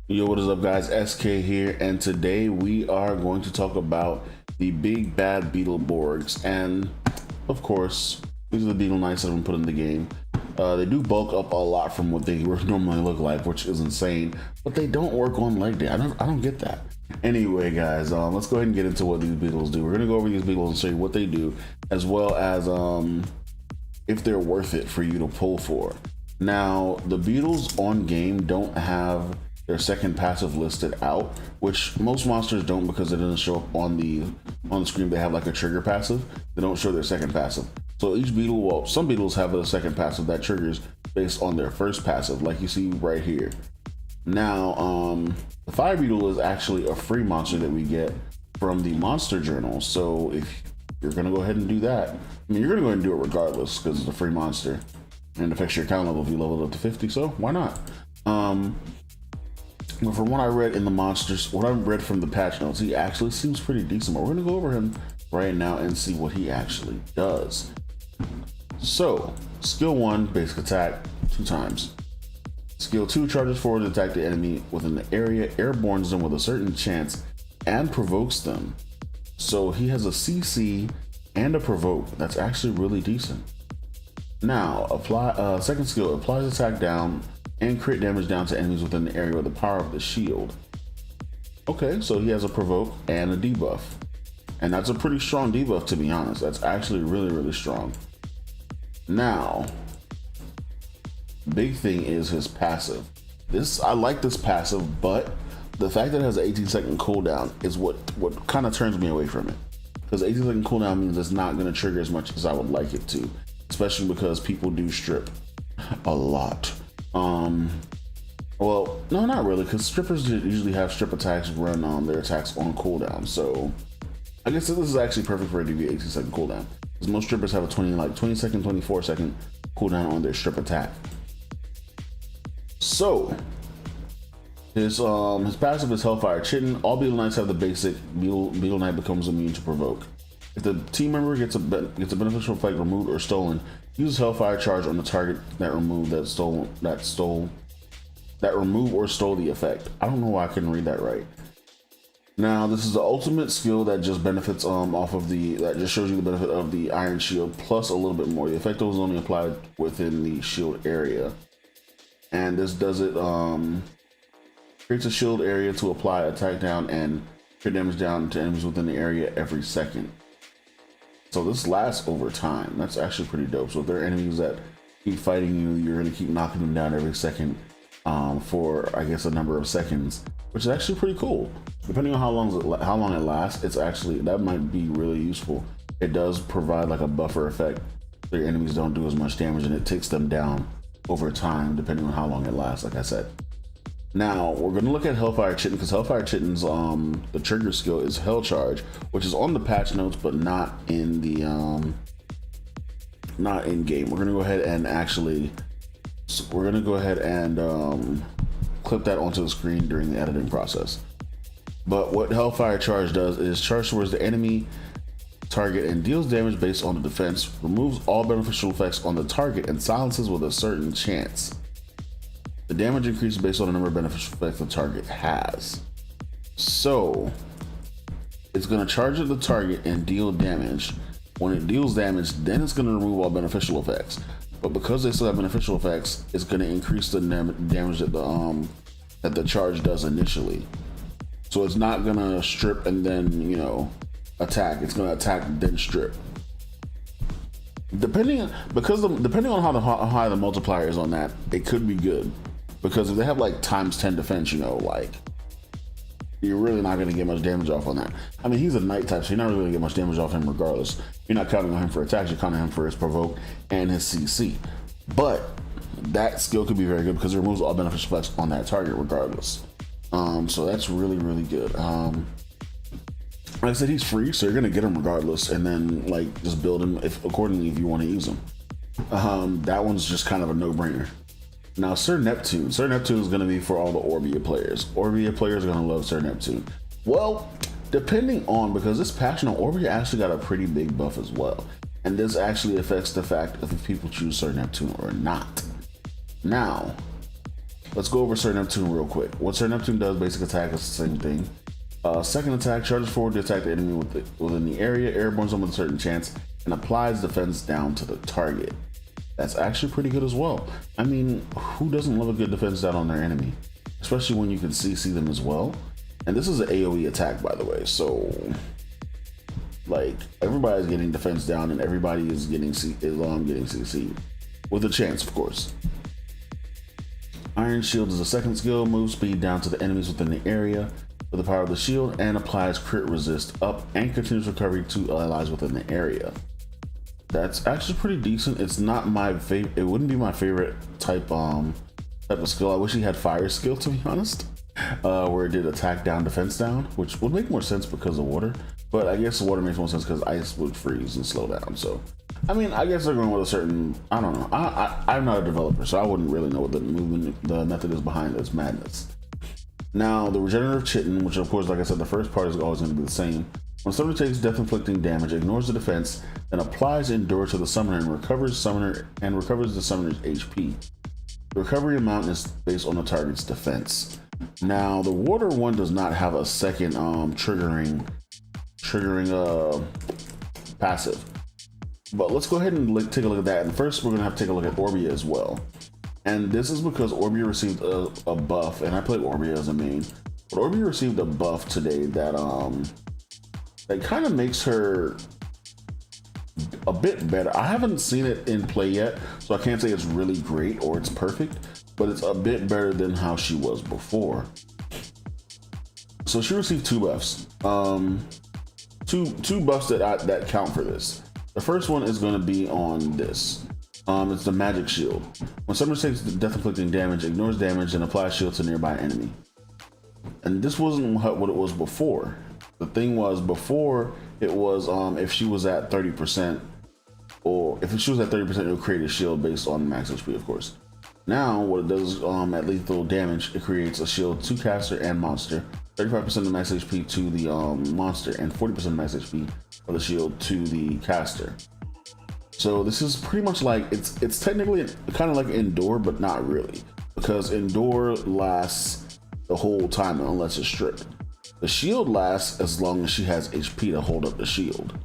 Yo, what is up, guys? SK here, and today we are going to talk about the big bad Beetle Borgs. And of course, these are the Beetle Knights that have been put in the game. They do bulk up a lot from what they normally look like, which is insane, but they don't work on leg day. I don't get that. Anyway, guys, let's go ahead and get into what these Beetles do. We're gonna go over these Beetles and show you what they do, as well as if they're worth it for you to pull for. Now, the Beetles on game don't have their second passive listed out, which most monsters don't because it doesn't show up on the screen. They have like a trigger passive. They don't show their second passive. So each Beetle, well, some Beetles have a second passive that triggers based on their first passive, like you see right here. Now, the Fire Beetle is actually a free monster that we get from the monster journal. So if you're gonna go ahead and do that, I mean, you're gonna go ahead and do it regardless because it's a free monster and it affects your account level if you level it up to 50. So why not? But from what I read in the monsters, what I read from the patch notes, he actually seems pretty decent. But we're gonna go over him right now and see what he actually does. So, skill 1, basic attack, 2 times. Skill 2 charges forward to attack the enemy within the area, airbornes them with a certain chance, and provokes them. So he has a CC and a provoke. That's actually really decent. Now, apply second skill, applies attack down and crit damage down to enemies within the area with the power of the shield. Okay, so he has a provoke and a debuff. And that's a pretty strong debuff, to be honest. That's actually really, really strong. Now, big thing is his passive. I like this passive, but the fact that it has an 18-second cooldown is what kind of turns me away from it. Because 18-second cooldown means it's not going to trigger as much as I would like it to, especially because people do strip a lot. Well, no, not really, because strippers usually have strip attacks run their attacks on cooldown. So I guess this is actually perfect for it to be 18-second cooldown, because most strippers have a 20-second, 24-second cooldown on their strip attack. So his passive is Hellfire Chitin. All Beetle Knights have the basic Beetle Knight becomes immune to provoke. If the team member gets a beneficial effect removed or stolen, use Hellfire Charge on the target that remove or stole the effect. I don't know why I couldn't read that right. Now, this is the ultimate skill that just benefits that just shows you the benefit of the Iron Shield plus a little bit more. The effect was only applied within the shield area, and this does it. Creates a shield area to apply attack down and crit damage down to enemies within the area every second. So this lasts over time. That's actually pretty dope. So if there are enemies that keep fighting you, you're gonna keep knocking them down every second for, I guess, a number of seconds, which is actually pretty cool. Depending on how long it lasts, that might be really useful. It does provide like a buffer effect, so your enemies don't do as much damage, and it takes them down over time, depending on how long it lasts, like I said. Now, we're going to look at Hellfire Chitin, because Hellfire Chitin's the trigger skill is Hell Charge, which is on the patch notes, but not in the not in game. We're going to go ahead and clip that onto the screen during the editing process. But what Hellfire Charge does is charge towards the enemy target and deals damage based on the defense, removes all beneficial effects on the target, and silences with a certain chance. The damage increases based on the number of beneficial effects the target has. So it's going to charge at the target and deal damage. When it deals damage, then it's going to remove all beneficial effects. But because they still have beneficial effects, it's going to increase the damage that the charge does initially. So it's not going to strip and then, attack. It's going to attack then strip. Depending on how high the multiplier is on that, it could be good. Because if they have like times 10 defense, you're really not going to get much damage off on that. I mean, he's a Knight type, so you're not really going to get much damage off him regardless. You're not counting on him for attacks, you're counting on him for his provoke and his CC. But that skill could be very good because it removes all beneficial effects on that target regardless. So that's really, really good. Like I said, he's free, so you're going to get him regardless, and then just build him accordingly if you want to use him. That one's just kind of a no-brainer. Now, Sir Neptune. Sir Neptune is going to be for all the Orbia players. Orbia players are going to love Sir Neptune. Well, depending on, because this patch on Orbia actually got a pretty big buff as well. And this actually affects the fact if people choose Sir Neptune or not. Now, let's go over Sir Neptune real quick. What Sir Neptune does, basic attack, is the same thing. Second attack, charges forward to attack the enemy within the area, airborne them with a certain chance, and applies defense down to the target. That's actually pretty good as well. I mean, who doesn't love a good defense down on their enemy? Especially when you can CC them as well. And this is an AoE attack, by the way, so like everybody's getting defense down and everybody is getting CC with a chance, of course. Iron Shield is a second skill, moves speed down to the enemies within the area with the power of the shield, and applies crit resist up and continuous recovery to allies within the area. That's actually pretty decent. It's not my favorite. It wouldn't be my favorite type of skill. I wish he had fire skill, to be honest, where it did attack down, defense down, which would make more sense because of water. But I guess water makes more sense because ice would freeze and slow down. So, I mean, I guess they're going with a certain. I don't know. I'm not a developer, so I wouldn't really know what the method is behind this madness. Now, the regenerative chitin, which of course, like I said, the first part is always going to be the same. When summoner takes death inflicting damage, ignores the defense, then applies endure to the summoner and recovers the summoner's HP. The recovery amount is based on the target's defense. Now, the water one does not have a second triggering passive. But let's go ahead and take a look at that. And first, we're gonna have to take a look at Orbia as well. And this is because Orbia received a buff, and I played Orbia as a main. But Orbia received a buff today that kind of makes her a bit better. I haven't seen it in play yet, so I can't say it's really great or it's perfect, but it's a bit better than how she was before. So she received two buffs. Two buffs that count for this. The first one is going to be on this. It's the magic shield. When someone takes death inflicting damage, ignores damage, and applies shield to nearby enemy. And this wasn't what it was before. The thing was, before it was if she was at 30%, or if she was at 30%, it would create a shield based on max HP, of course. Now, what it does at lethal damage, it creates a shield to caster and monster, 35% of max HP to the monster, and 40% of max HP of the shield to the caster. So this is pretty much like it's technically kind of like Endure, but not really, because Endure lasts the whole time unless it's stripped. The shield lasts as long as she has HP to hold up the shield.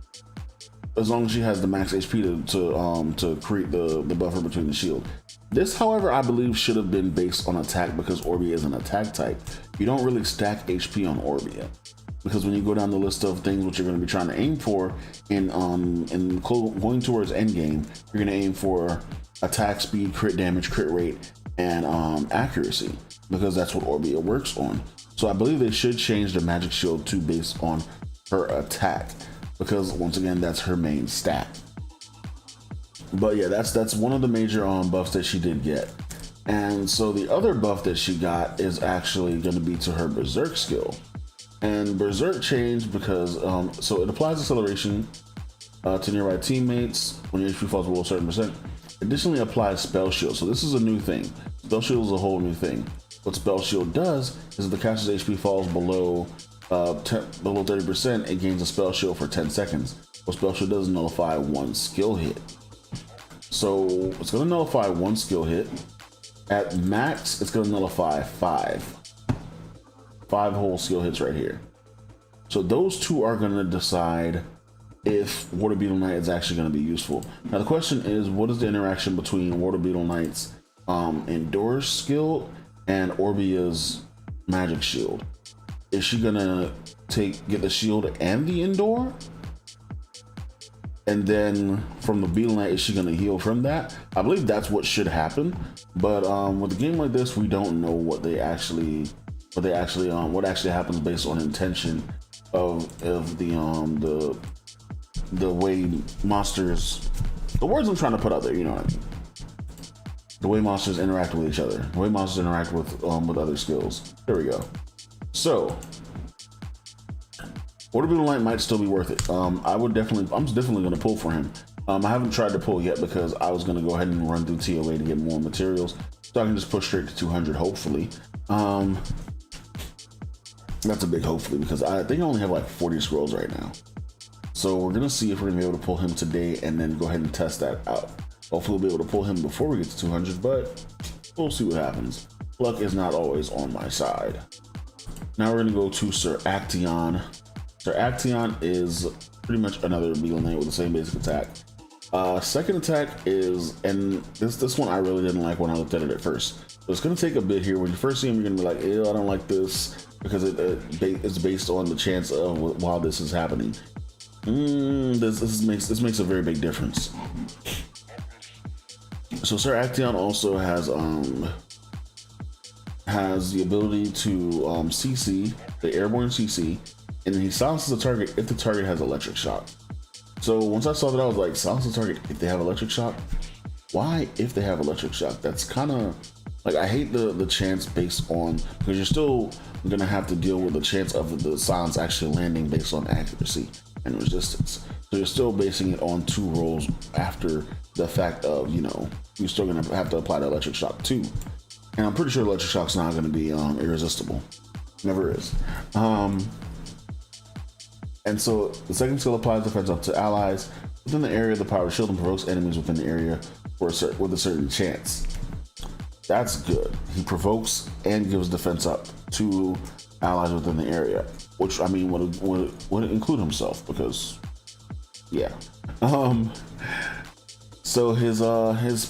As long as she has the max HP to create the buffer between the shield. This, however, I believe should have been based on attack because Orbia is an attack type. You don't really stack HP on Orbia, because when you go down the list of things which you're going to be trying to aim for in going towards endgame, you're going to aim for attack speed, crit damage, crit rate, and accuracy, because that's what Orbia works on. So I believe they should change the magic shield to based on her attack, because once again, that's her main stat. But yeah, that's one of the major buffs that she did get. And so the other buff that she got is actually going to be to her Berserk skill. And Berserk changed because so it applies acceleration to nearby teammates when your HP falls below a certain percent. Additionally, applies Spell Shield. So this is a new thing. Spell Shield is a whole new thing. What Spell Shield does is if the caster's HP falls below 30%, it gains a Spell Shield for 10 seconds. What Spell Shield does is nullify one skill hit. So it's going to nullify one skill hit. At max, it's going to nullify five whole skill hits right here. So those two are going to decide if Water Beetle Knight is actually going to be useful. Now the question is, what is the interaction between Water Beetle Knight's Endure skill and Orbia's magic shield? Is she going to get the shield and the Endure? And then from the Beetle Knight, is she going to heal from that? I believe that's what should happen. But with a game like this, we don't know what actually happens based on intention of the way monsters, the words I'm trying to put out there, you know what I mean? The way monsters interact with each other, the way monsters interact with other skills. There we go. So Water Beetle Knight might still be worth it. I'm definitely going to pull for him. I haven't tried to pull yet because I was going to go ahead and run through TOA to get more materials, so I can just push straight to 200 hopefully. That's a big hopefully, because I think I only have like 40 scrolls right now. So we're going to see if we're going to be able to pull him today and then go ahead and test that out. Hopefully we'll be able to pull him before we get to 200, but we'll see what happens. luck is not always on my side. Now we're gonna go to Sir Action. Sir Action is pretty much another Beetle Knight with the same basic attack. Second attack is, and this one I really didn't like when I looked at it at first. So it's gonna take a bit here. When you first see him, you're gonna be like, ew, I don't like this, because it's based on the chance of while this is happening. This makes a very big difference. So Sir Action also has the ability to CC, the airborne CC, and he silences the target if the target has electric shock. So once I saw that, I was like, silence the target if they have electric shock? Why if they have electric shock? That's kind of like, I hate the chance based on, because you're still gonna have to deal with the chance of the silence actually landing based on accuracy and resistance. So you're still basing it on 2 rolls after the fact of, you know, you're still gonna have to apply the electric shock too. And I'm pretty sure electric shock's not gonna be irresistible. Never is. And so the second skill applies defense up to allies within the area of the power shield and provokes enemies within the area with a certain chance. That's good. He provokes and gives defense up to allies within the area, which I mean would include himself, because yeah. So his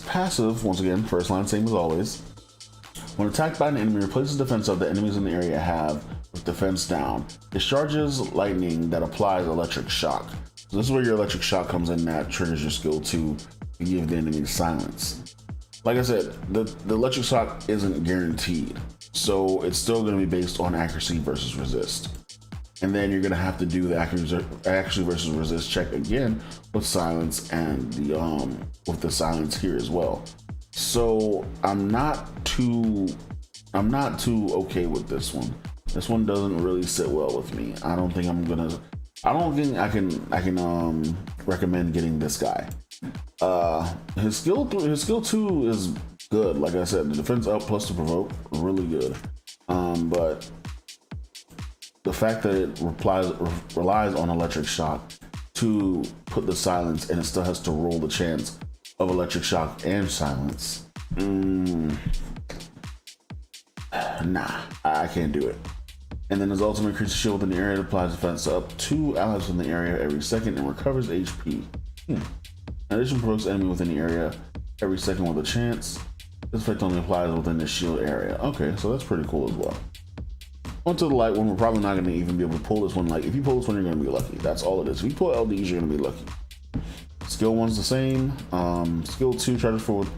passive, once again, first line, same as always. When attacked by an enemy, replaces defense up the enemies in the area have with defense down. Discharges lightning that applies electric shock. So this is where your electric shock comes in, that triggers your skill to give the enemy silence. Like I said, the electric shock isn't guaranteed, so it's still going to be based on accuracy versus resist. And then you're going to have to do the accuracy versus resist check again with silence and with the silence here as well. So I'm not too okay with this one. This one doesn't really sit well with me. I don't think I can recommend getting this guy. His skill 2 is good. Like I said, the defense up plus the provoke, really good. But the fact that it relies on electric shock to put the silence, and it still has to roll the chance of electric shock and silence. Nah, I can't do it. And then his ultimate increases shield within the area, applies defense up to allies in the area every second and recovers HP. In addition, provokes enemy within the area every second with a chance. This effect only applies within the shield area. Okay, so that's pretty cool as well. Onto the light one, we're probably not going to even be able to pull this one. Like, if you pull this one, you're going to be lucky. That's all it is. If you pull LDs, you're going to be lucky. Skill 1's the same. Skill 2, charge forward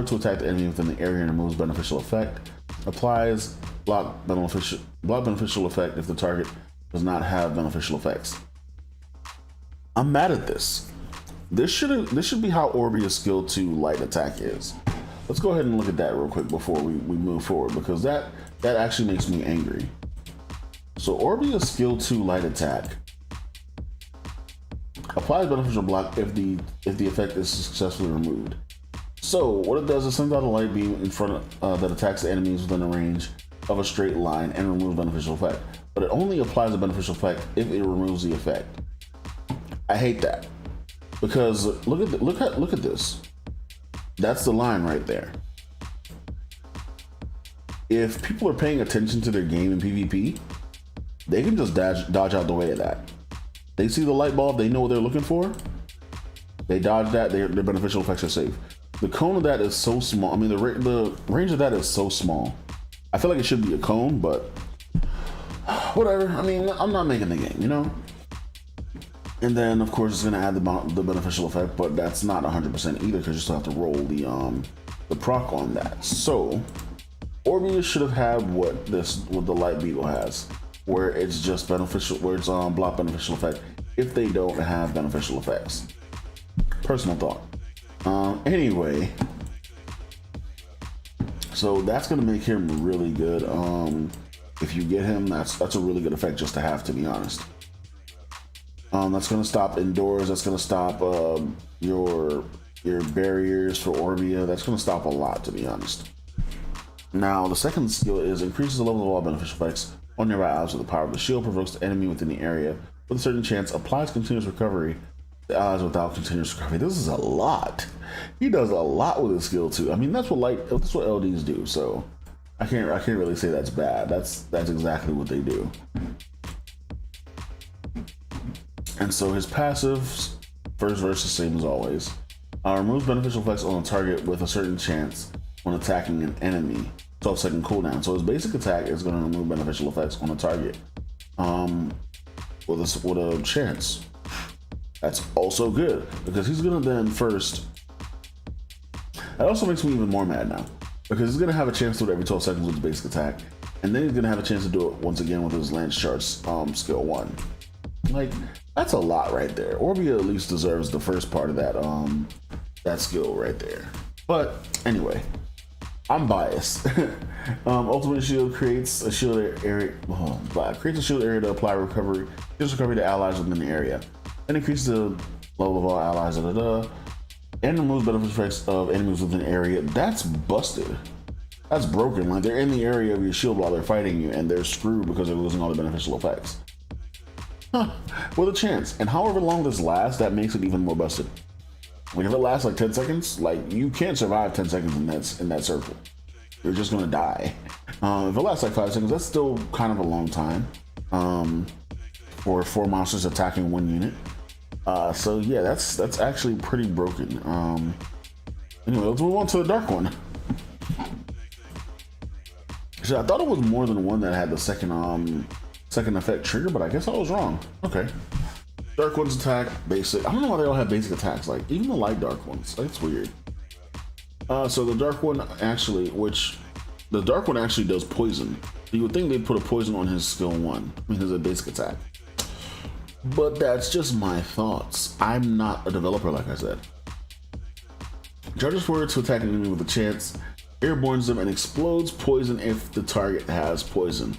to attack the enemy within the area and removes beneficial effect. Applies block beneficial effect if the target does not have beneficial effects. I'm mad at this. This should be how Orbia's skill 2 light attack is. Let's go ahead and look at that real quick before we move forward, because that actually makes me angry. So Orbia's skill 2 light attack applies beneficial block if the effect is successfully removed. So what it does is sends out a light beam in front of that attacks the enemies within the range of a straight line and removes beneficial effect. But it only applies a beneficial effect if it removes the effect. I hate that, because look at this. That's the line right there. If people are paying attention to their game in PvP, they can just dodge out the way of that. They see the light bulb, they know what they're looking for. They dodge that, their beneficial effects are safe. The cone of that is so small. I mean, the range of that is so small. I feel like it should be a cone, but whatever. I mean, I'm not making the game, you know? And then, of course, it's going to add the beneficial effect, but that's not 100% either, because you still have to roll the proc on that. So, Orbia should have had what the Light Beetle has, where it's just beneficial, where it's block beneficial effect if they don't have beneficial effects. Personal thought. Anyway, so that's gonna make him really good. If you get him, that's a really good effect just to have, to be honest. That's gonna stop indoors. That's gonna stop your barriers for Orbia. That's gonna stop a lot, to be honest. Now, the second skill is increases the level of all beneficial effects on nearby allies with the power of the shield, provokes the enemy within the area with a certain chance, applies continuous recovery to allies without continuous recovery. This is a lot. He does a lot with his skill too. I mean, that's what LDs do. So I can't really say that's bad. That's exactly what they do. And so his passives, first verse, the same as always. Removes beneficial effects on a target with a certain chance when attacking an enemy. 12-second cooldown. So his basic attack is going to remove beneficial effects on a target with a chance. That's also good because he's going to then first. That also makes me even more mad now because he's going to have a chance to do it every 12 seconds with his basic attack, and then he's going to have a chance to do it once again with his Lance Charts skill 1. Like, that's a lot right there. Orbia at least deserves the first part of that skill right there. But anyway, I'm biased. Ultimate Shield creates a shield area. Creates a shield area to apply recovery. Gives recovery to allies within the area. And increases the level of all allies. And removes beneficial effects of enemies within the area. That's busted. That's broken. Like, they're in the area of your shield while they're fighting you, and they're screwed because they're losing all the beneficial effects. With a chance. And however long this lasts, that makes it even more busted. Like, if it lasts like 10 seconds, like, you can't survive 10 seconds in that circle. You're just gonna die. If it lasts like 5 seconds, that's still kind of a long time for 4 monsters attacking 1 unit. So yeah, that's actually pretty broken. Anyway, let's move on to the dark one. So I thought it was more than one that had the second effect trigger, but I guess I was wrong. Okay. Dark one's attack, basic. I don't know why they all have basic attacks, like even the light dark ones. That's weird. So the dark one actually does poison. You would think they'd put a poison on his skill 1, his basic attack. But that's just my thoughts. I'm not a developer, like I said. Charges forward to attack an enemy with a chance, airbornes them, and explodes poison if the target has poison.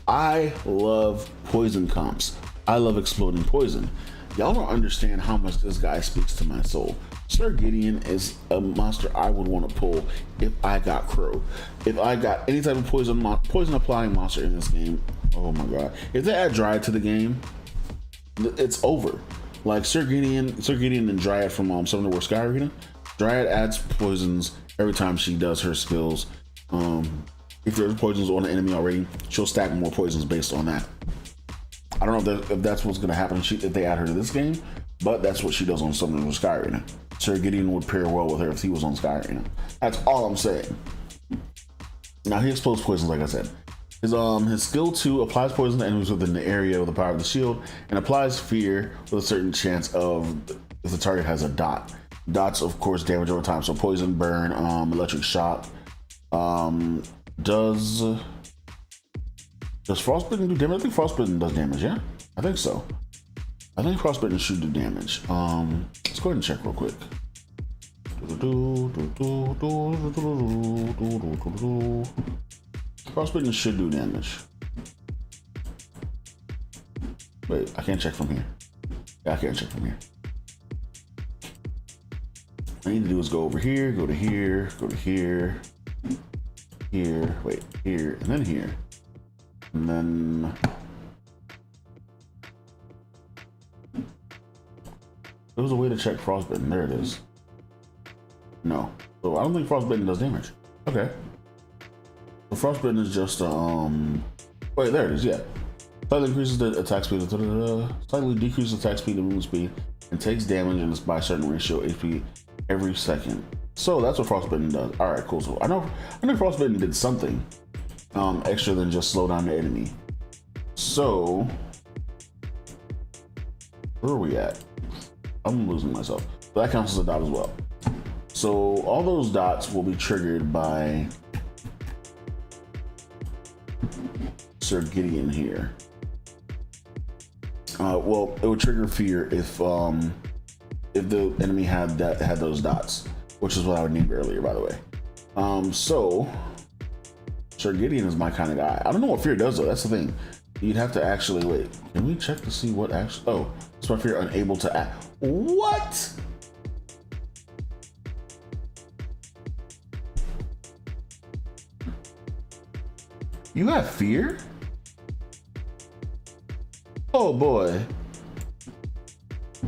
I love poison comps. I love exploding poison. Y'all don't understand how much this guy speaks to my soul. Sir Gideon is a monster I would want to pull if I got Crow. If I got any type of poison applying monster in this game, oh my god. If they add Dryad to the game, it's over. Like Sir Gideon and Dryad from Summoner War Sky Arena. Dryad adds poisons every time she does her skills. If there's poisons on an enemy already, she'll stack more poisons based on that. I don't know if that's what's going to happen if they add her to this game, but that's what she does on Summoner War Sky Arena. Sir Gideon would pair well with her if he was on Sky Arena. That's all I'm saying. Now he explodes poisons, like I said. His skill 2 applies poison to enemies within the area with the power of the shield, and applies fear with a certain chance of if the target has a dot. Dots, of course, damage over time. So poison, burn, electric shock. Does frostbitten do damage? I think frostbitten does damage. Yeah, I think so. I think frostbitten should do damage. Let's go ahead and check real quick. Frostbitten should do damage. Wait, I can't check from here. Yeah, I can't check from here. What I need to do is go over here, go to here, go to here, here, wait, here, and then here. And then there was a way to check frostbitten. There it is. No. So I don't think frostbitten does damage. Okay. So frostbitten is just wait, there it is, yeah. Slightly increases the attack speed, slightly decreases attack speed and movement speed, and takes damage and is by a certain ratio HP every second. So that's what frostbitten does. Alright, cool. So I know frostbitten did something extra than just slow down the enemy. So where are we at? I'm losing myself. But that counts as a dot as well. So all those dots will be triggered by Sir Gideon here. Well, it would trigger fear if the enemy had those dots, which is what I would need earlier, by the way. So Sir Gideon is my kind of guy. I don't know what fear does though. That's the thing. You'd have to actually wait. Can we check to see what actually? Oh, it's my fear unable to act. What? You have fear? Oh boy.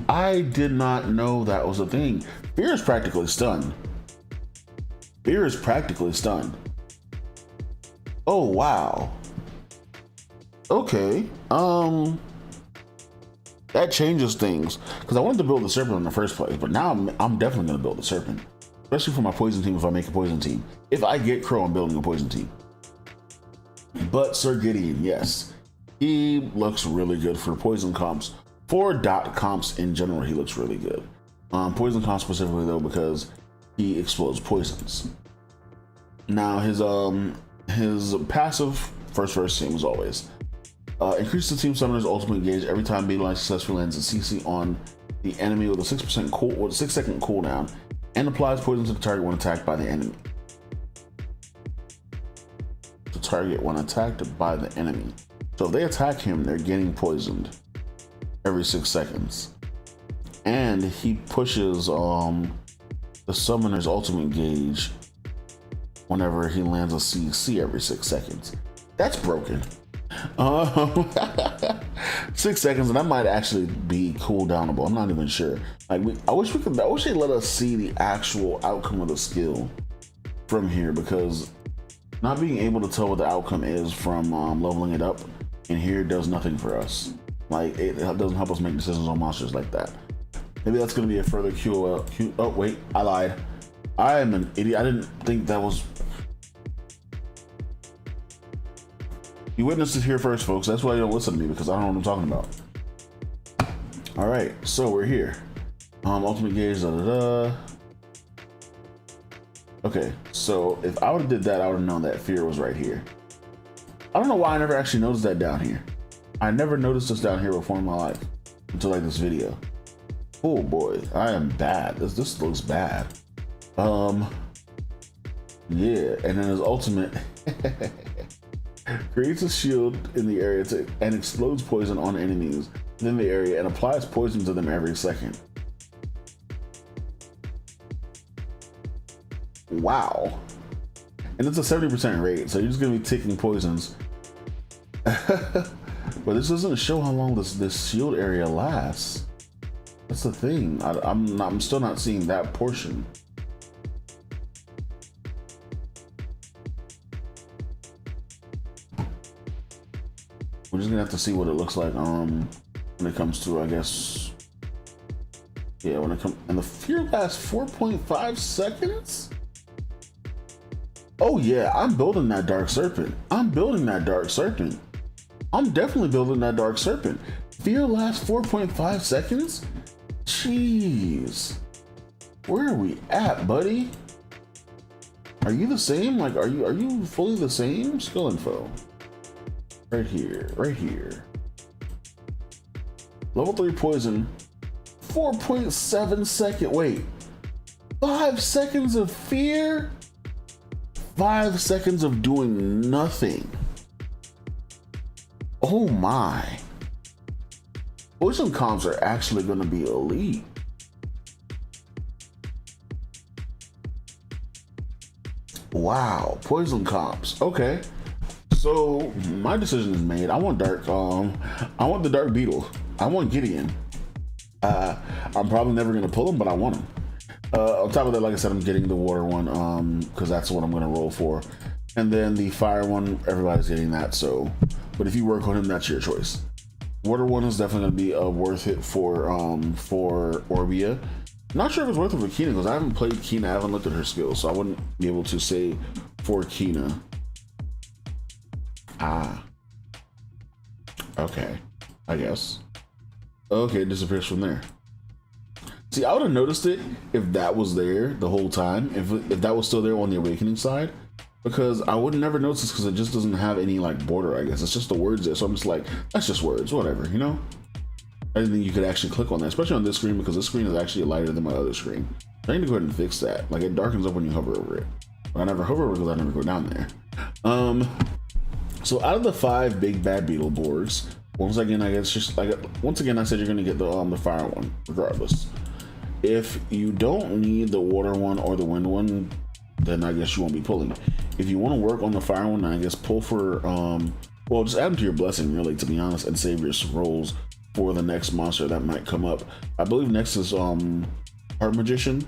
I did not know that was a thing. Fear is practically stunned. Fear is practically stunned. Oh wow. Okay. That changes things because I wanted to build the serpent in the first place, but now I'm definitely gonna build the serpent, especially for my poison team. If I make a poison team, if I get Crow, I'm building a poison team. But Sir Gideon, yes, he looks really good for poison comps. For dot comps in general, he looks really good. Poison comps specifically though, because he explodes poisons. Now his passive first team as always. Increases the team summoner's ultimate gauge every time Beetle successfully lands a CC on the enemy with a 6% cooldown, and applies poison to the target when attacked by the enemy. The target when attacked by the enemy. So if they attack him, they're getting poisoned every 6 seconds. And he pushes the summoner's ultimate gauge whenever he lands a CC every 6 seconds. That's broken. 6 seconds, and that might actually be cooldownable. I'm not even sure. Like, I wish they let us see the actual outcome of the skill from here, because not being able to tell what the outcome is from leveling it up in here does nothing for us. Like, it doesn't help us make decisions on monsters like that. Maybe that's going to be a further QOL. Oh wait, I lied. I am an idiot. I didn't think that was. You witnessed it here first, folks. That's why you don't listen to me, because I don't know what I'm talking about. All right, so we're here. Ultimate gauge. Okay, so if I would have did that, I would have known that fear was right here. I don't know why I never actually noticed that down here. I never noticed this down here before in my life until like this video. Oh boy, I am bad. This looks bad. Yeah, and then his ultimate. Creates a shield in the area and explodes poison on enemies in the area and applies poison to them every second. Wow. And it's a 70% rate, so you're just gonna be taking poisons. But this doesn't show how long this shield area lasts. That's the thing. I'm still not seeing that portion. We're just gonna have to see what it looks like when it comes to, I guess, yeah, when it comes, and the fear lasts 4.5 seconds. Oh yeah, I'm building that dark serpent. I'm building that dark serpent. I'm definitely building that dark serpent. Fear lasts 4.5 seconds. Jeez, where are we at, buddy? Are you the same? Like, are you fully the same? Skill info. Right here, right here. Level 3 poison, 4.7 second, wait. 5 seconds of fear? 5 seconds of doing nothing. Oh my. Poison comps are actually gonna be elite. Wow, poison comps, okay. So my decision is made. I want the dark Beetle. I want Gideon. I'm probably never gonna pull him, but I want him. On top of that, like I said, I'm getting the water one because that's what I'm gonna roll for, and then the fire one. Everybody's getting that. So, but if you work on him, that's your choice. Water one is definitely gonna be worth it for Orbia. Not sure if it's worth it for Kina because I haven't played Kina. I haven't looked at her skills, so I wouldn't be able to say for Kina. Ah. Okay. I guess. Okay, it disappears from there. See, I would have noticed it if that was there the whole time. If that was still there on the awakening side. Because I would never notice this because it just doesn't have any like border, I guess. It's just the words there. So I'm just like, that's just words, whatever, you know? I didn't think you could actually click on that, especially on this screen because this screen is actually lighter than my other screen. I need to go ahead and fix that. Like, it darkens up when you hover over it. But I never hover over it because I never go down there. So out of the 5 big bad Beetle boards, once again, I guess once again I said you're gonna get the fire one, regardless. If you don't need the water one or the wind one, then I guess you won't be pulling. If you want to work on the fire one, I guess pull for well, just add them to your blessing, really, to be honest, and save your rolls for the next monster that might come up. I believe next is Heart Magician,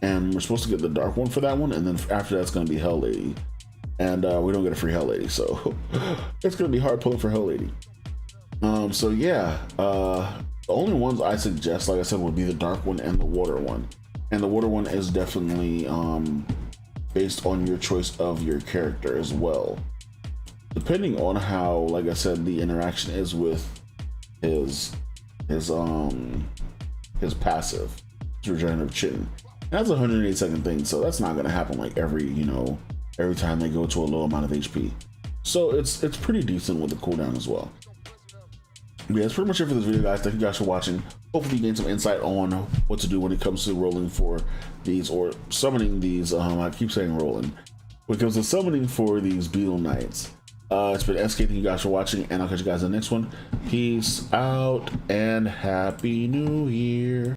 and we're supposed to get the dark one for that one, and then after that's gonna be Hell Lady. and we don't get a free Hell Lady, so it's gonna be hard pulling for Hell Lady. So yeah, the only ones I suggest, like I said, would be the dark one and the water one. And the water one is definitely based on your choice of your character as well. Depending on how, like I said, the interaction is with his passive, his regenerative chin. That's a 108-second thing, so that's not gonna happen like every time they go to a low amount of HP. So it's pretty decent with the cooldown as well. Yeah, that's pretty much it for this video, guys. Thank you guys for watching. Hopefully you gained some insight on what to do when it comes to rolling for these, or summoning these. I keep saying rolling. When it comes to summoning for these Beetle Knights. It's been SK. Thank you guys for watching, and I'll catch you guys in the next one. Peace out, and Happy New Year.